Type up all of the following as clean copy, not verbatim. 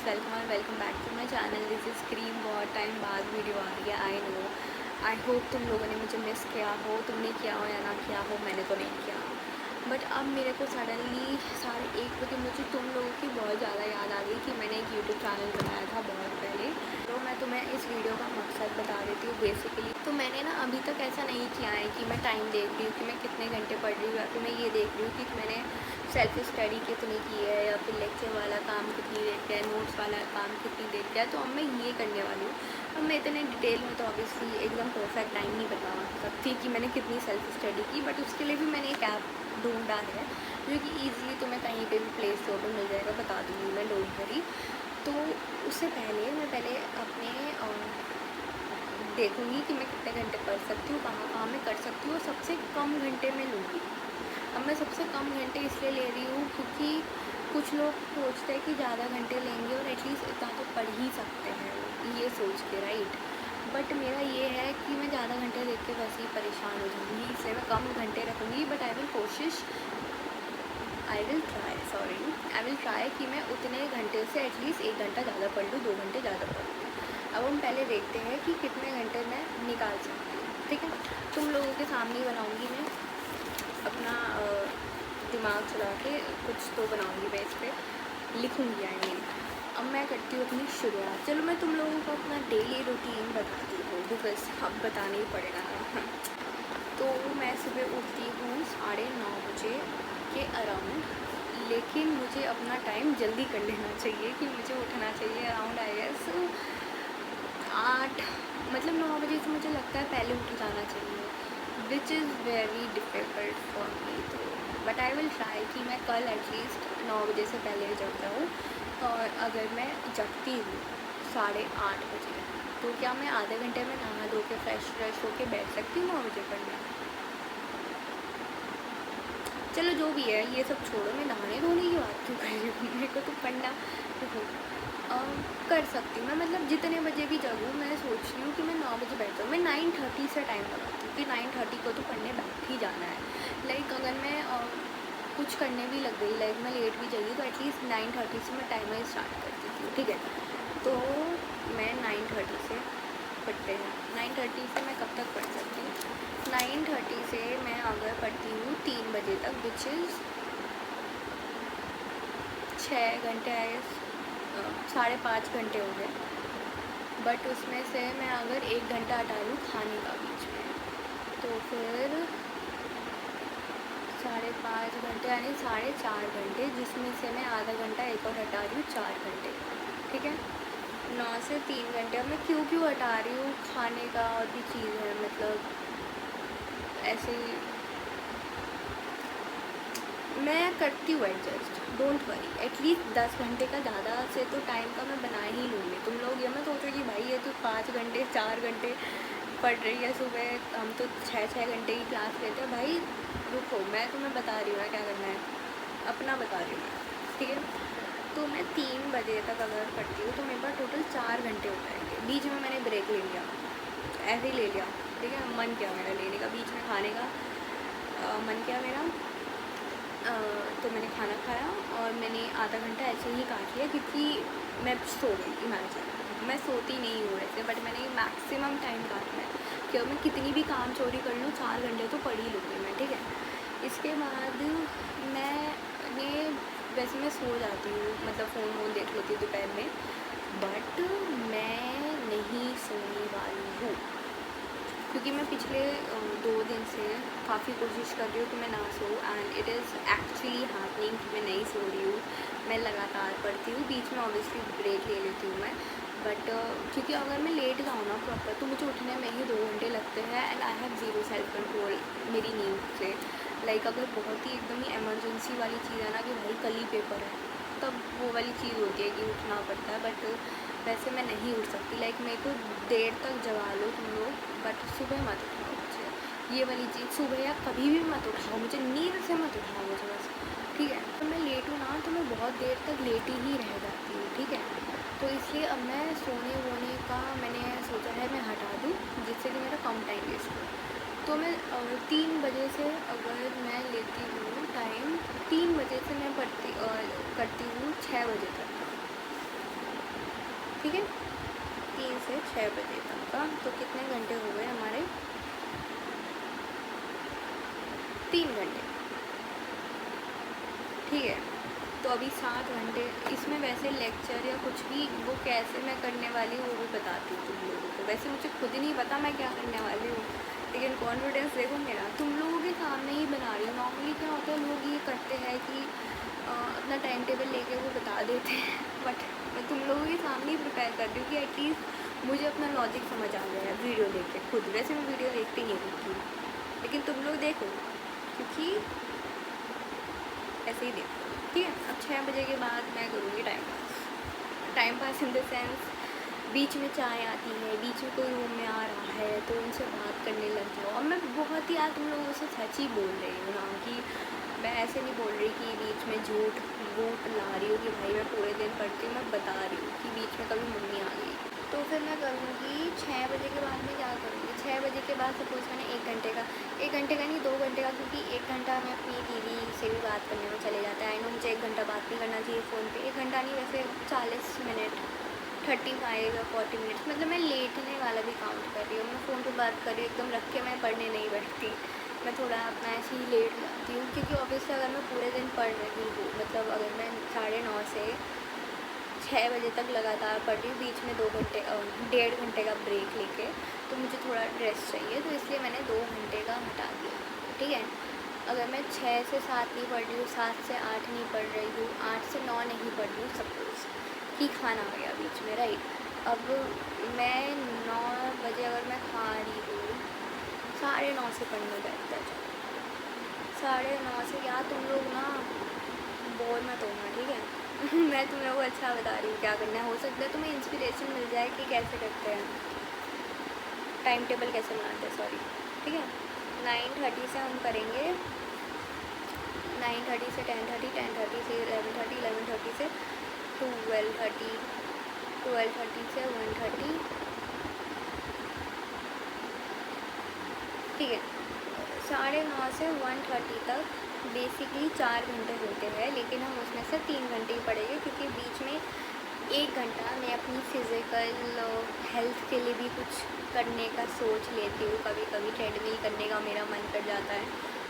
Welcome और welcome back to my channel. This is cream. बहुत time बाद video आ रही है। आई नो, आई होप तुम लोगों ने मुझे मिस किया हो। तुमने किया हो या ना किया हो, मैंने तो नहीं किया। बट अब मेरे को सडनली 1:30 बजे मुझे तुम लोगों की बहुत ज़्यादा याद आ गई कि मैंने एक यूट्यूब चैनल बनाया था बहुत पहले। तो मैं तुम्हें इस वीडियो का मकसद बता देती हूँ बेसिकली। तो मैंने ना अभी तक ऐसा नहीं किया है कि मैं टाइम देख रही हूँ कि मैं कितने घंटे पढ़ रही हूँ, या फिर मैं ये देख रही हूँ कि मैंने सेल्फ स्टडी कितनी की है, या फिर लेक्चर वाला काम कितनी देर किया है, नोट्स वाला काम कितनी देर किया है। तो अब मैं ये करने वाली हूँ। अब मैं इतने डिटेल में तो ऑब्वियसली एकदम परफेक्ट टाइम नहीं बता सकती कि मैंने कितनी सेल्फ स्टडी की, बट उसके लिए भी मैंने एक ऐप ढूंढा है जो कि ईज़िली तुम्हें कहीं पे भी प्ले स्टोर पर मिल जाएगा। बता दूँगी मैं, डोंट वरी। तो उससे पहले मैं अपने देखूँगी कि मैं कितने घंटे पढ़ सकती हूँ, कहाँ कहाँ मैं कर सकती हूँ, और सबसे कम घंटे में लूँगी। अब मैं सबसे कम घंटे इसलिए ले रही हूँ क्योंकि कुछ लोग सोचते हैं कि ज़्यादा घंटे लेंगे और एटलीस्ट इतना तो पढ़ ही सकते हैं, ये सोच के, राइट। बट मेरा ये है कि मैं ज़्यादा घंटे देख के वैसे ही परेशान हो जाऊँगी, इसलिए मैं कम घंटे रखूँगी। बट आई विल ट्राई कि मैं उतने घंटे से एटलीस्ट 1 घंटा ज़्यादा पढ़ लूँ, 2 घंटे ज़्यादा पढ़ लूँ। अब हम पहले देखते हैं कि कितने घंटे मैं निकाल सकती हूँ, ठीक है। तुम लोगों के सामने ही बनाऊँगी मैं अपना दिमाग चला के, कुछ तो बनाऊँगी मैं, इस पर लिखूँगी। आई मीन अब मैं करती हूँ अपनी शुरुआत। चलो मैं तुम लोगों को अपना डेली रूटीन बताती हूँ, बिकॉज अब बताना ही पड़ेगा। तो मैं सुबह उठती हूँ 9:30 बजे के अराउंड, लेकिन मुझे अपना टाइम जल्दी कर लेना चाहिए कि मुझे उठना चाहिए अराउंड आई गेस 8, मतलब 9 बजे से मुझे लगता है पहले उठ जाना चाहिए, which is very difficult for me. तो बट आई विल ट्राई कि मैं कल एटलीस्ट 9 बजे से पहले जग जाऊँ। और अगर मैं जगती हूँ 8:30 बजे, तो क्या मैं आधे घंटे में नहा धो के फ्रेश होके बैठ सकती हूँ 9 बजे पढ़ने? चलो जो भी है ये सब छोड़ो, मैं नहाने धोने की बात क्यों कर रही हूँ? मेरे को तो पढ़ना देखो कर सकती हूँ मैं, मतलब जितने बजे भी जगूँ। मैं सोच रही हूँ कि मैं 9 बजे बैठ जाऊँ। मैं 9:30 से टाइम लगाती हूँ कि 9:30 को तो पढ़ने बैठ ही जाना है। लाइक अगर मैं कुछ करने भी लग गई, लाइक मैं लेट भी जाइए, तो एटलीस्ट 9:30 से मैं टाइमर स्टार्ट कर देती हूँ, ठीक है। तो मैं 9:30 से पढ़ते हैं। 9:30 से मैं कब तक पढ़ सकती हूँ? 9:30 से मैं अगर पढ़ती हूँ 3 बजे तक, विच इज़ 6 घंटे, आए 5.5 घंटे हो गए। बट उसमें से मैं अगर 1 घंटा हटा लूँ खाने का बीच में, तो फिर 5.5 घंटे यानी 4.5 घंटे, जिसमें से मैं आधा घंटा एक और हटा रही हूँ, 4 घंटे, ठीक है। 9 से 3 घंटे। अब मैं क्यों हटा रही हूँ? खाने का और भी चीज़ है, मतलब ऐसे ही मैं करती हूँ एडजस्ट, डोंट वरी। एटलीस्ट 10 घंटे का ज़्यादा से तो टाइम का मैं बना ही लूँगी। तुम लोग ये मत सोचो कि भाई ये तो 5 घंटे 4 घंटे पढ़ रही है सुबह, हम तो 6 घंटे की क्लास लेते हैं। भाई रुको, मैं तुम्हें बता रही हूँ ना क्या करना है, अपना बता रही हूँ मैं, ठीक है। तो मैं 3 बजे तक अगर पढ़ती हूँ तो मेरे पास टोटल 4 घंटे हो जाएंगे। बीच में मैंने ब्रेक ले लिया, ऐसे ही ले लिया, ठीक है। मन किया मेरा लेने का, बीच में खाने का मन किया मेरा, तो मैंने खाना खाया और मैंने आधा घंटा ऐसे ही काट लिया, क्योंकि मैं सो गई। इमेजिन, मैं सोती नहीं हूँ वैसे, बट मैंने मैक्सिमम टाइम काटना है कि मैं कितनी भी काम चोरी कर लूँ, 4 घंटे तो पढ़ ही लूँगी मैं, ठीक है। इसके बाद मैंने वैसे मैं सो जाती हूँ, मतलब फ़ोन देख लेती हूँ दोपहर में, बट मैं नहीं सोने वाली हूँ, क्योंकि मैं पिछले 2 दिन से काफ़ी कोशिश कर रही हूँ कि मैं ना so, and it is actually happening कि मैं नहीं सो रही हूँ। मैं लगातार पढ़ती हूँ, बीच में ऑब्वियसली ब्रेक ले लेती हूँ मैं, बट क्योंकि अगर मैं लेट जाऊँ ना प्रॉपर, तो मुझे उठने में ही 2 घंटे लगते हैं, and I have zero self control मेरी नींद से। लाइक अगर बहुत ही एकदम ही एमरजेंसी वाली चीज़ है ना कि भाई कल ही पेपर है, तब वो वाली चीज़ होती है कि उठना पड़ता है, बट वैसे मैं नहीं उठ सकती। लाइक मेरे को देर तक जगा लो तुम लोग, बट सुबह मत उठाओ मुझे, ये वाली चीज़। सुबह या कभी भी मत उठाओ मुझे, नींद से मत उठाओ मुझे बस, ठीक है। तो मैं लेट हूँ ना, तो मैं बहुत देर तक लेटी ही रह जाती हूँ, ठीक है। तो इसलिए अब मैं सोने वोने का मैंने सोचा है मैं हटा दूँ, जिससे कि मेरा कम टाइम वेस्ट हो। तो मैं 3 बजे से अगर मैं लेती हूँ टाइम, 3 बजे से मैं करती हूँ 6 बजे तक, ठीक है, 3 से 6 बजे तक का। तो कितने घंटे हो गए हमारे? 3 घंटे, ठीक है। तो अभी 7 घंटे इसमें वैसे लेक्चर या कुछ भी वो कैसे मैं करने वाली हूँ वो भी बताती हूँ तुम लोगों को। वैसे मुझे खुद नहीं पता मैं क्या करने वाली हूँ, लेकिन कॉन्फिडेंस देखो मेरा तुम लोगों के सामने ही बना रही हूँ। नॉर्मली क्या होता है, लोग ये करते हैं कि अपना टाइम टेबल लेके वो बता देते हैं, बट मैं तुम लोगों के सामने ही प्रिपेयर कर रही हूँ कि एटलीस्ट मुझे अपना लॉजिक समझ आ गया है वीडियो देख के खुद। वैसे मैं वीडियो देखती नहीं देखती, लेकिन तुम लोग देखो क्योंकि ऐसे ही देखो, ठीक है। अब 6 बजे के बाद मैं करूँगी time pass in the sense बीच में चाय आती है, बीच में कोई रूम में आ रहा है तो उनसे बात करने लग जाओ। और मैं बहुत ही यार तुम लोगों से सच ही बोल रही हूँ ना, कि मैं ऐसे नहीं बोल रही कि बीच में झूठ वूठ ला रही हूँ कि भाई मैं पूरे दिन पढ़ती हूँ। मैं बता रही हूँ कि बीच में कभी मम्मी आ गई तो फिर मैं करूँगी 6 बजे के बाद में क्या करूँगी। 6 बजे के बाद सपोज़ मैंने 1 घंटे का नहीं 2 घंटे का, क्योंकि 1 घंटा मैं अपनी दीदी से भी बात करने में चले जाता है। आई नो मुझे 1 घंटा बात नहीं करना चाहिए फ़ोन पे, 1 घंटा नहीं वैसे 40 मिनट 35 या 40 मिनट्स, मतलब मैं लेटने वाला भी काउंट कर रही हूँ। मैं फ़ोन पे बात कर रही हूँ एकदम रख के, मैं पढ़ने नहीं बैठती, मैं थोड़ा अपना ऐसे ही लेट जाती हूँ। क्योंकि ऑब्वियसली अगर मैं पूरे दिन पढ़ रही हूँ, मतलब अगर मैं 9:30 से 6 बजे तक लगातार पढ़ रही हूँ, बीच में 1.5 घंटे का ब्रेक लेके, तो मुझे थोड़ा रेस्ट चाहिए, तो इसलिए मैंने 2 घंटे का हटा दिया, ठीक है। अगर मैं 6 से 7 नहीं पढ़ रही हूँ, 7 से 8 नहीं पढ़ रही हूँ, 8 से 9 नहीं पढ़ रही हूँ, सपोज़ कि खाना आ गया बीच में, राइट। अब मैं 9 बजे अगर मैं खा रही हूँ, 9:30 से पढ़ने बैठता है। 9:30 से यार तुम लोग ना बोर मत होना, ठीक है। मैं तुम लोगों को अच्छा बता रही हूँ क्या करना है। हो सकता है तुम्हें इंस्पिरेशन मिल जाए कि कैसे करते हैं, टाइम टेबल कैसे बनाते हैं, सॉरी, ठीक है। 9:30 से हम करेंगे, 9:30 से 10:30, 10:30 से 11:30, 11:30 से 12:30, 12:30 से 1:30, ठीक है। 9:30 से 1:30 तक बेसिकली 4 घंटे होते हैं, लेकिन हम उसमें से 3 घंटे ही पढ़ेंगे, क्योंकि बीच में 1 घंटा मैं अपनी फ़िज़िकल हेल्थ के लिए भी कुछ करने का सोच लेती हूँ। कभी कभी ट्रेडमिल करने का मेरा मन कर जाता है,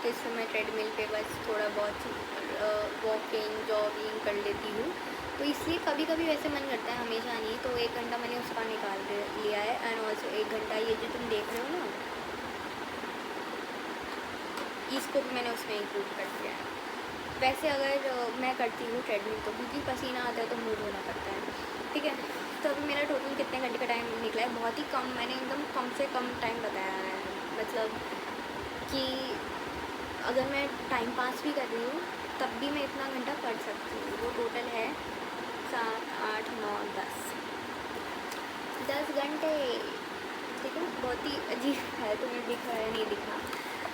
तो इस समय ट्रेडमिल पे बस थोड़ा बहुत वॉकिंग जॉगिंग कर लेती हूँ। तो इसलिए कभी कभी वैसे मन करता है, हमेशा नहीं। तो 1 घंटा मैंने उसका निकाल लिया है। एंड ऑल्सो 1 घंटा ये जो तुम देख रहे हो ना, इसको भी मैंने उसमें इंक्लूड कर दिया है। वैसे अगर मैं करती हूँ ट्रेडमिल तो क्योंकि पसीना आता है तो मुँह धोना पड़ता है, ठीक है। तो अभी मेरा टोटल कितने घंटे का टाइम निकला है, बहुत ही कम, मैंने एकदम कम से कम टाइम बताया है। मतलब कि अगर मैं टाइम पास भी कर रही हूँ तब भी मैं इतना घंटा पढ़ सकती हूँ। वो टोटल है 7, 8, 9, 10 घंटे, ठीक है। बहुत ही अजीब है, तुम्हें दिख रहा है नहीं दिख रहा,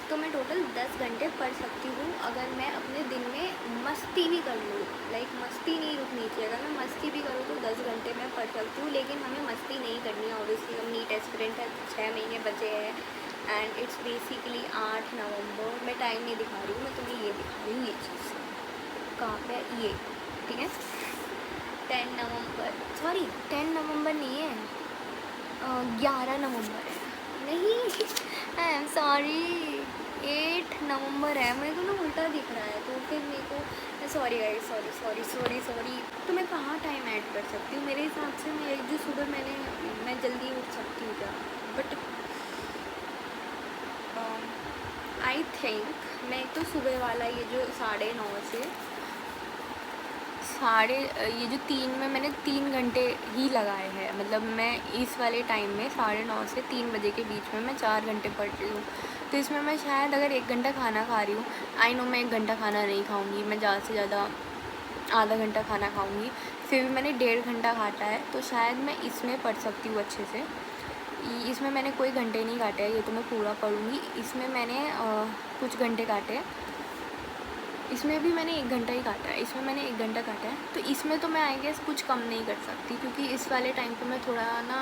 तो मैं टोटल 10 घंटे पढ़ सकती हूँ अगर मैं अपने दिन में मस्ती भी कर लूँ। लाइक मस्ती नहीं रुकनी चाहिए, अगर मैं मस्ती भी करूँ तो 10 घंटे मैं पढ़ सकती हूँ। लेकिन हमें मस्ती नहीं करनी है, ऑब्वियसली हम नीट एस्पिरेंट है, 6 महीने बचे हैं एंड इट्स बेसिकली 8 नवंबर। मैं टाइम नहीं दिखा रही हूँ, मैं तुम्हें ये दिखा रही हूँ, ये चीज़ कहाँ पे ये, ठीक है। 10 नवंबर, सॉरी 10 नवंबर नहीं है, 11 नवंबर है, नहीं आई एम सॉरी 8 नवंबर है। मेरे को ना उल्टा दिख रहा है, तो फिर मेरे को सॉरी गाइस, सॉरी। तो मैं कहाँ टाइम ऐड कर सकती हूँ? मेरे हिसाब से मैं जो सुबह मैं जल्दी उठ सकती हूँ क्या, बट आई थिंक मैं तो सुबह वाला ये जो 9:30 से ये जो 3 में मैंने 3 घंटे ही लगाए हैं। मतलब मैं इस वाले टाइम में 9:30 से 3 बजे के बीच में मैं 4 घंटे पढ़ रही हूँ। तो इसमें मैं शायद अगर 1 घंटा खाना खा रही हूँ, आई नो मैं 1 घंटा खाना नहीं खाऊँगी, मैं ज़्यादा से ज़्यादा आधा घंटा खाना खाऊँगी, फिर भी मैंने 1.5 घंटा काटा है, तो शायद मैं इसमें पढ़ सकती हूँ अच्छे से। इसमें मैंने कोई घंटे नहीं काटे हैं, ये तो मैं पूरा पढ़ूँगी। इसमें मैंने कुछ घंटे काटे, इसमें भी मैंने 1 घंटा ही काटा है, इसमें मैंने 1 घंटा काटा है। तो इसमें तो मैं आई गेस कुछ कम नहीं कर सकती, क्योंकि इस वाले टाइम पे मैं थोड़ा ना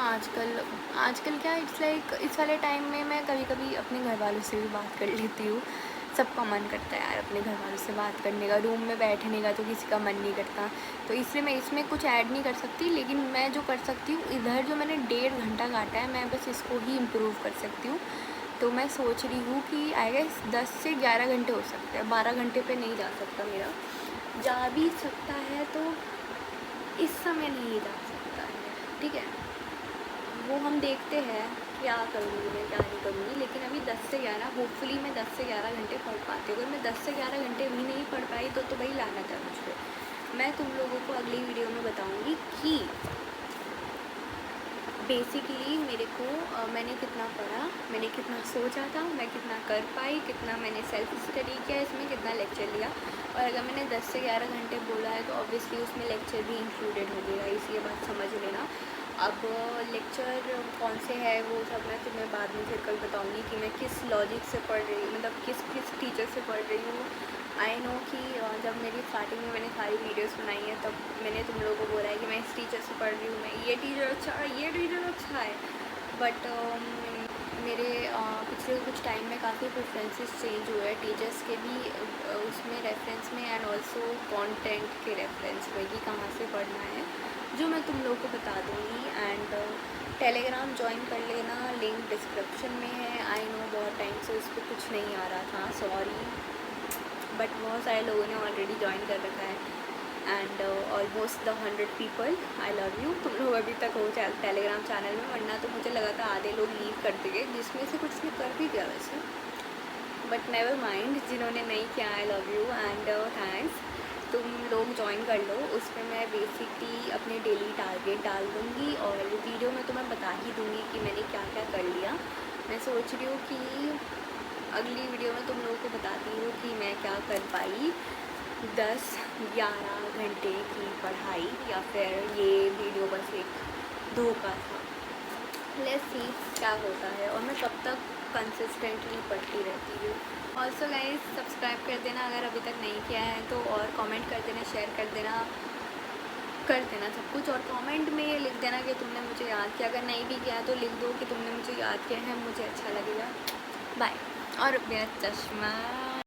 आजकल क्या इट्स लाइक इस वाले टाइम में मैं कभी कभी अपने घर वालों से भी बात कर लेती हूँ, सबका मन करता है यार अपने घर वालों से बात करने का, रूम में बैठने का तो किसी का मन नहीं करता। तो इसलिए मैं इसमें कुछ ऐड नहीं कर सकती, लेकिन मैं जो कर सकती हूँ इधर जो मैंने 1.5 घंटा काटा है, मैं बस इसको ही इम्प्रूव कर सकती हूँ। तो मैं सोच रही हूँ कि आई गेस 10 से 11 घंटे हो सकते हैं, 12 घंटे पे नहीं जा सकता मेरा। जा भी सकता है तो इस समय नहीं जा सकता है, ठीक है। वो हम देखते हैं क्या करूँगी मैं क्या नहीं करूँगी, लेकिन अभी 10 से 11 होपफुली मैं 10 से 11 घंटे पढ़ पाती हूँ। अगर मैं 10 से 11 घंटे भी नहीं पढ़ पाई तो भाई लानत है मुझ पर। मैं तुम लोगों को अगली वीडियो में बताऊँगी कि बेसिकली मेरे को मैंने कितना पढ़ा, मैंने कितना सोचा था, मैं कितना कर पाई, कितना मैंने सेल्फ स्टडी किया, इसमें कितना लेक्चर लिया। और अगर मैंने 10 से 11 घंटे बोला है तो ऑब्वियसली उसमें लेक्चर भी इंक्लूडेड हो गया, इसी बात समझ लेना। अब लेक्चर कौन से है वो सब मैं तुम्हें बाद में फिर कल बताऊँगी कि मैं किस लॉजिक से पढ़ रही हूँ, मतलब किस टीचर से पढ़ रही हूँ। आई नो कि जब मेरी स्टार्टिंग में मैंने सारी वीडियोस बनाई हैं तब मैंने तुम लोगों को बोला है कि मैं इस टीचर से पढ़ रही हूँ, मैं ये टीचर अच्छा है, ये टीचर अच्छा है। बट मेरे पिछले कुछ टाइम में काफ़ी प्रेफरेंसेस चेंज हुए हैं टीचर्स के भी, उसमें रेफरेंस में एंड ऑल्सो कंटेंट के रेफरेंस में कि कहाँ से पढ़ना है, जो मैं तुम लोगों को बता दूँगी। एंड टेलीग्राम ज्वाइन कर लेना, लिंक डिस्क्रिप्शन में है। आई नो बहुत टाइम से उस पर कुछ नहीं आ रहा था, सॉरी, बट बहुत सारे लोगों ने ऑलरेडी ज्वाइन कर रखा है। And almost the 100 people, I love you, तुम लोग अभी तक हो टेलीग्राम चैनल में, वरना तो मुझे लगा था आधे लोग लीव कर देंगे, जिसमें से कुछ ने कर भी दिया वैसे, बट नेवर माइंड, जिन्होंने नहीं किया I love you and thanks. तुम लोग ज्वाइन कर लो, उसमें मैं बेसिकली अपने डेली टारगेट डाल दूँगी और वीडियो में तो मैं बता ही दूँगी कि मैंने क्या क्या कर लिया। मैं सोच रही हूँ कि अगली वीडियो में तुम लोगों को बताती हूँ कि मैं क्या कर पाई 10-11 घंटे की पढ़ाई, या फिर ये वीडियो बस एक धोखा था। लेट्स सी क्या होता है, और मैं कब तक कंसिस्टेंटली पढ़ती रहती हूँ। ऑल्सो गाइस सब्सक्राइब कर देना अगर अभी तक नहीं किया है तो, और कमेंट कर देना, शेयर कर देना सब कुछ, और कमेंट में ये लिख देना कि तुमने मुझे याद किया। अगर नहीं भी किया तो लिख दो कि तुमने मुझे याद किया है, मुझे अच्छा लगेगा। बाय। और मेरा चश्मा